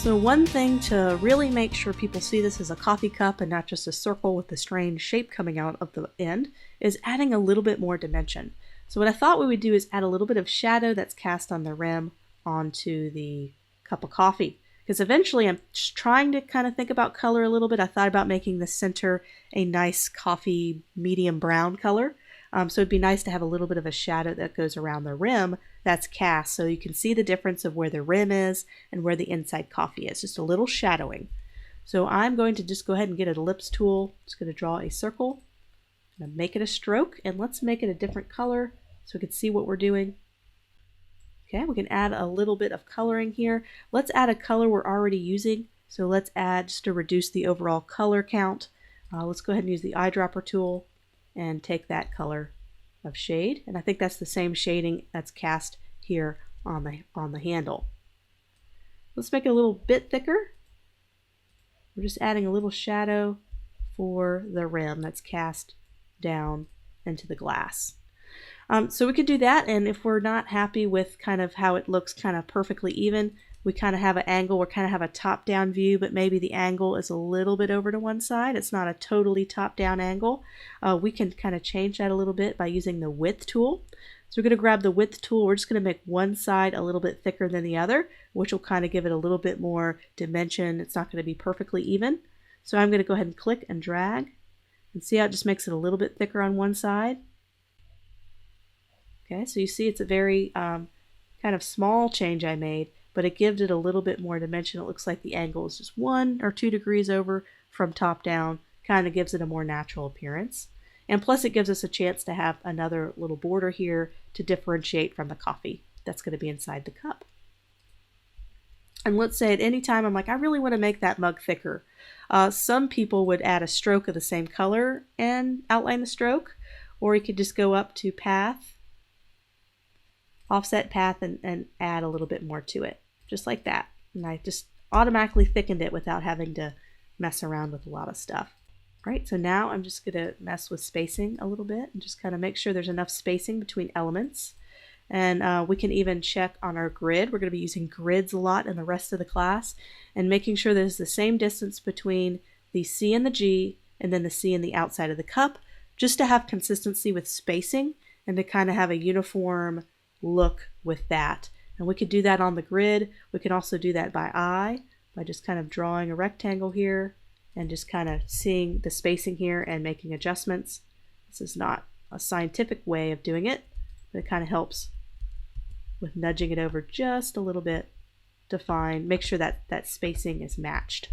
So one thing to really make sure people see this as a coffee cup and not just a circle with a strange shape coming out of the end is adding a little bit more dimension. So what I thought we would do is add a little bit of shadow that's cast on the rim onto the cup of coffee. Because eventually I'm just trying to kind of think about color a little bit. I thought about making the center a nice coffee medium brown color. So it'd be nice to have a little bit of a shadow that goes around the rim that's cast so you can see the difference of where the rim is and where the inside coffee is. Just a little shadowing. So I'm going to just go ahead and get an ellipse tool. Just going to draw a circle. I'm going to make it a stroke, and let's make it a different color so we can see what we're doing. Okay, we can add a little bit of coloring here. Let's add a color we're already using. So let's add, just to reduce the overall color count, let's go ahead and use the eyedropper tool and take that color of shade. And I think that's the same shading that's cast here on the handle. Let's make it a little bit thicker. We're just adding a little shadow for the rim that's cast down into the glass. So we could do that, and if we're not happy with kind of how it looks kind of perfectly even, we kind of have an angle, we kind of have a top-down view, but maybe the angle is a little bit over to one side. It's not a totally top-down angle. We can kind of change that a little bit by using the width tool. So we're going to grab the width tool. We're just going to make one side a little bit thicker than the other, which will kind of give it a little bit more dimension. It's not going to be perfectly even. So I'm going to go ahead and click and drag, and see how it just makes it a little bit thicker on one side. Okay, so you see it's a very kind of small change I made, but it gives it a little bit more dimension. It looks like the angle is just 1 or 2 degrees over from top down, kind of gives it a more natural appearance. And plus it gives us a chance to have another little border here to differentiate from the coffee that's going to be inside the cup. And let's say at any time I'm like, I really want to make that mug thicker. Some people would add a stroke of the same color and outline the stroke, or you could just go up to path, offset path, and add a little bit more to it, just like that. And I just automatically thickened it without having to mess around with a lot of stuff. Right, so now I'm just going to mess with spacing a little bit and just kind of make sure there's enough spacing between elements. And we can even check on our grid. We're going to be using grids a lot in the rest of the class, and making sure there's the same distance between the C and the G and then the C and the outside of the cup, just to have consistency with spacing and to kind of have a uniform look with that. And we could do that on the grid. We can also do that by eye, by just kind of drawing a rectangle here and just kind of seeing the spacing here and making adjustments. This is not a scientific way of doing it, but it kind of helps with nudging it over just a little bit to make sure that that spacing is matched.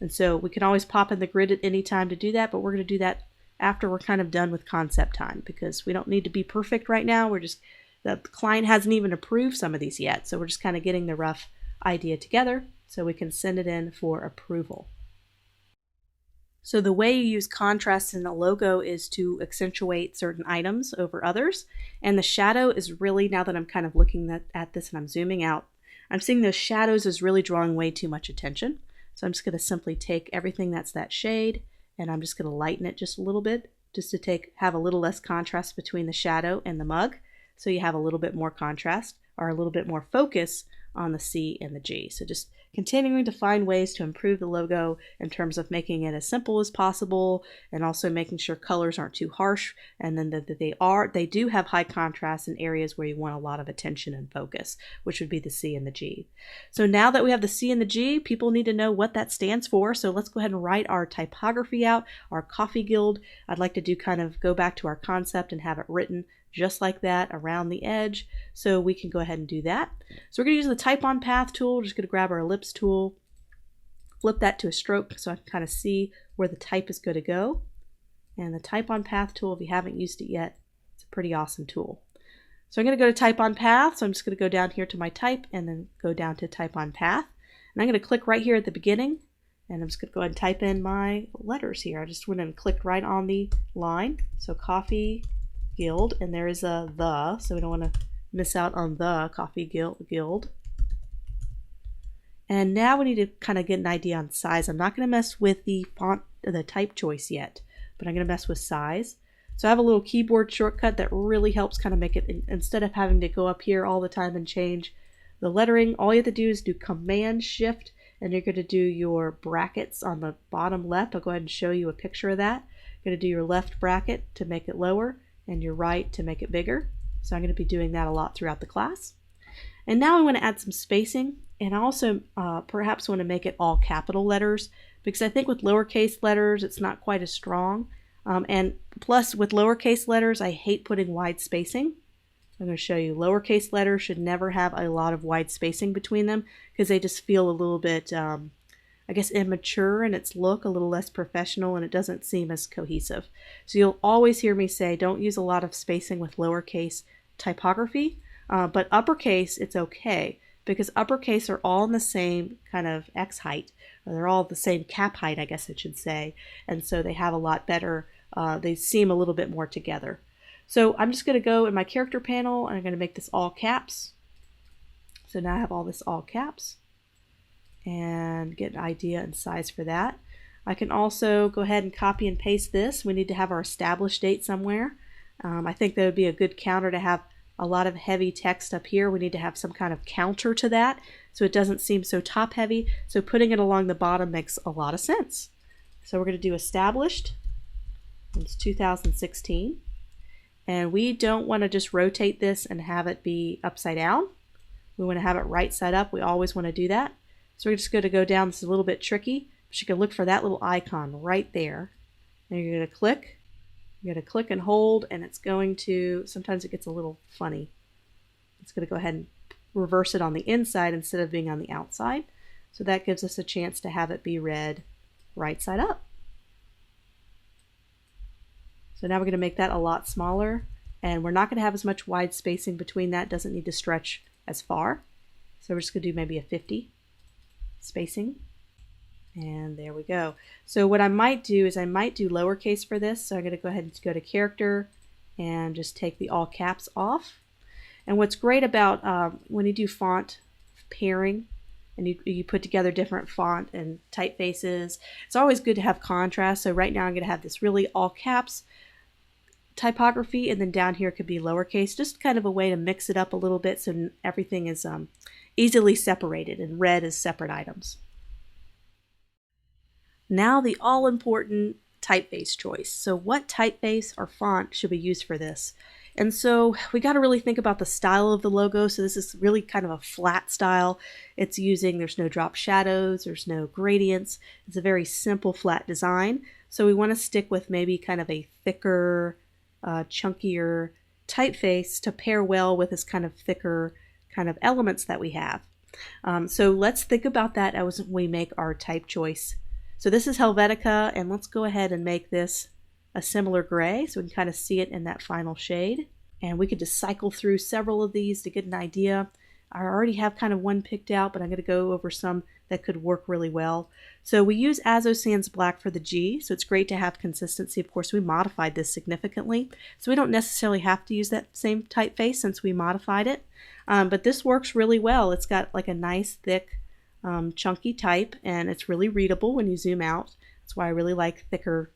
And so we can always pop in the grid at any time to do that, but we're going to do that after we're kind of done with concept time, because we don't need to be perfect right now. The client hasn't even approved some of these yet, so we're just kind of getting the rough idea together so we can send it in for approval. So the way you use contrast in a logo is to accentuate certain items over others, and the shadow is really, now that I'm kind of looking at this and I'm zooming out, I'm seeing those shadows is really drawing way too much attention. So I'm just going to simply take everything that's that shade, and I'm just going to lighten it just a little bit, just to have a little less contrast between the shadow and the mug. So you have a little bit more contrast, or a little bit more focus on the C and the G. So just continuing to find ways to improve the logo in terms of making it as simple as possible, and also making sure colors aren't too harsh, and then that they do have high contrast in areas where you want a lot of attention and focus, which would be the C and the G. So now that we have the C and the G, people need to know what that stands for. So let's go ahead and write our typography out, our coffee guild. I'd like to go back to our concept and have it written just like that around the edge, so we can go ahead and do that. So we're going to use the type on path tool. We're just going to grab our ellipse tool, flip that to a stroke so I can kind of see where the type is going to go. And the type on path tool, if you haven't used it yet, it's a pretty awesome tool. So I'm going to go to type on path, so I'm just going to go down here to my type and then go down to type on path. And I'm going to click right here at the beginning, and I'm just going to go ahead and type in my letters here. I just went and clicked right on the line. So coffee guild, and there is a the, so we don't want to miss out on the coffee guild. And now we need to kind of get an idea on size. I'm not going to mess with the font, the type choice yet, but I'm going to mess with size. So I have a little keyboard shortcut that really helps kind of make it, instead of having to go up here all the time and change the lettering, all you have to do is do Command Shift, and you're going to do your brackets on the bottom left. I'll go ahead and show you a picture of that. You're going to do your left bracket to make it lower and your right to make it bigger. So I'm going to be doing that a lot throughout the class. And now I want to add some spacing, and I also perhaps want to make it all capital letters, because I think with lowercase letters it's not quite as strong. And plus with lowercase letters I hate putting wide spacing. I'm going to show you lowercase letters should never have a lot of wide spacing between them, because they just feel a little bit, I guess, immature in its look, a little less professional, and it doesn't seem as cohesive. So you'll always hear me say don't use a lot of spacing with lowercase typography, but uppercase it's okay, because uppercase are all in the same kind of X height, or they're all the same cap height, I guess I should say, and so they have a lot better, they seem a little bit more together. So I'm just going to go in my character panel and I'm going to make this all caps. So now I have all this all caps, and get an idea and size for that. I can also go ahead and copy and paste this. We need to have our established date somewhere. I think that would be a good counter to have a lot of heavy text up here. We need to have some kind of counter to that so it doesn't seem so top heavy. So putting it along the bottom makes a lot of sense. So we're going to do established. It's 2016. And we don't want to just rotate this and have it be upside down. We want to have it right side up. We always want to do that. So we're just going to go down. This is a little bit tricky, but you can look for that little icon right there. And you're going to click. You're going to click and hold, and it's going to, sometimes it gets a little funny. It's going to go ahead and reverse it on the inside instead of being on the outside. So that gives us a chance to have it be read right side up. So now we're going to make that a lot smaller, and we're not going to have as much wide spacing between that. It doesn't need to stretch as far. So we're just going to do maybe a 50 spacing. And there we go. So what I might do is I might do lowercase for this. So I'm going to go ahead and go to character and just take the all caps off. And what's great about when you do font pairing and you put together different font and typefaces, it's always good to have contrast. So right now I'm going to have this really all caps typography, and then down here could be lowercase, just kind of a way to mix it up a little bit so everything is easily separated and read as separate items. Now the all-important typeface choice. So what typeface or font should we use for this? And so we got to really think about the style of the logo. So this is really kind of a flat style. It's using, there's no drop shadows, there's no gradients. It's a very simple flat design. So we want to stick with maybe kind of a thicker, chunkier typeface to pair well with this kind of thicker kind of elements that we have. So let's think about that as we make our type choice. So this is Helvetica, and let's go ahead and make this a similar gray so we can kind of see it in that final shade. And we could just cycle through several of these to get an idea. I already have kind of one picked out, but I'm going to go over some that could work really well. So we use Azo Sans Black for the G, so it's great to have consistency. Of course, we modified this significantly, so we don't necessarily have to use that same typeface since we modified it. But this works really well. It's got like a nice thick chunky type, and it's really readable when you zoom out. That's why I really like thicker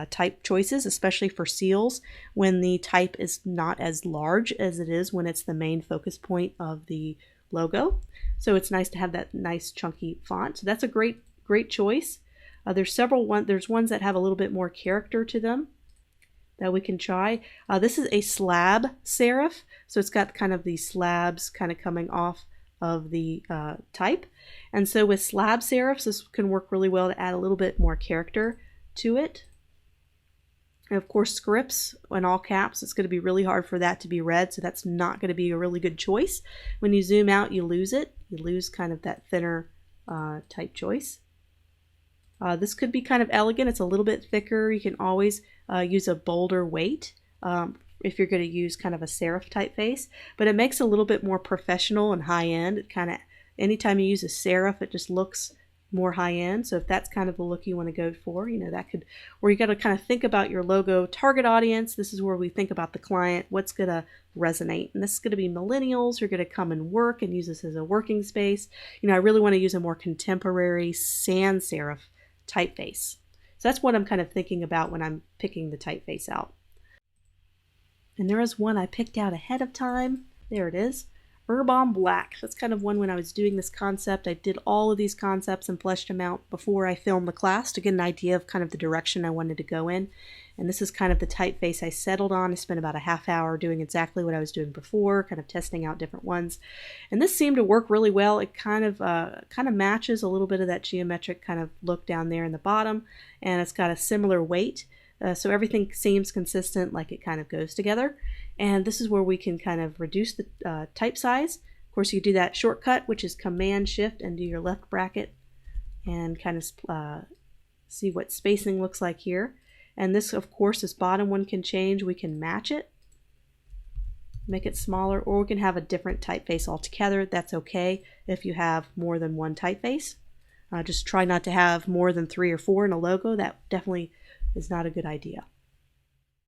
type choices, especially for seals when the type is not as large as it is when it's the main focus point of the logo. So it's nice to have that nice chunky font. So that's a great choice. There's ones that have a little bit more character to them that we can try. This is a slab serif, so it's got kind of these slabs kind of coming off of the type. And so with slab serifs, this can work really well to add a little bit more character to it. And of course, scripts in all caps, it's going to be really hard for that to be read, so that's not going to be a really good choice. When you zoom out, you lose it. You lose kind of that thinner type choice. This could be kind of elegant. It's a little bit thicker. You can always use a bolder weight if you're going to use kind of a serif typeface, but it makes it a little bit more professional and high-end. It kind of, anytime you use a serif, it just looks more high-end. So if that's kind of the look you want to go for, you know, that could, or you got to kind of think about your logo target audience. This is where we think about the client, what's going to resonate. And this is going to be millennials who are going to come and work and use this as a working space. You know, I really want to use a more contemporary sans serif typeface. So that's what I'm kind of thinking about when I'm picking the typeface out. And there is one I picked out ahead of time. There it is. Herb on Black. That's kind of one when I was doing this concept. I did all of these concepts and fleshed them out before I filmed the class to get an idea of kind of the direction I wanted to go in. And this is kind of the typeface I settled on. I spent about a half hour doing exactly what I was doing before, kind of testing out different ones. And this seemed to work really well. It kind of matches a little bit of that geometric kind of look down there in the bottom, and it's got a similar weight. So everything seems consistent, like it kind of goes together. And this is where we can kind of reduce the type size. Of course, you do that shortcut, which is Command Shift, and do your left bracket, and kind of see what spacing looks like here. And this, of course, this bottom one can change. We can match it, make it smaller, or we can have a different typeface altogether. That's okay if you have more than one typeface. Just try not to have more than 3 or 4 in a logo. That definitely is not a good idea.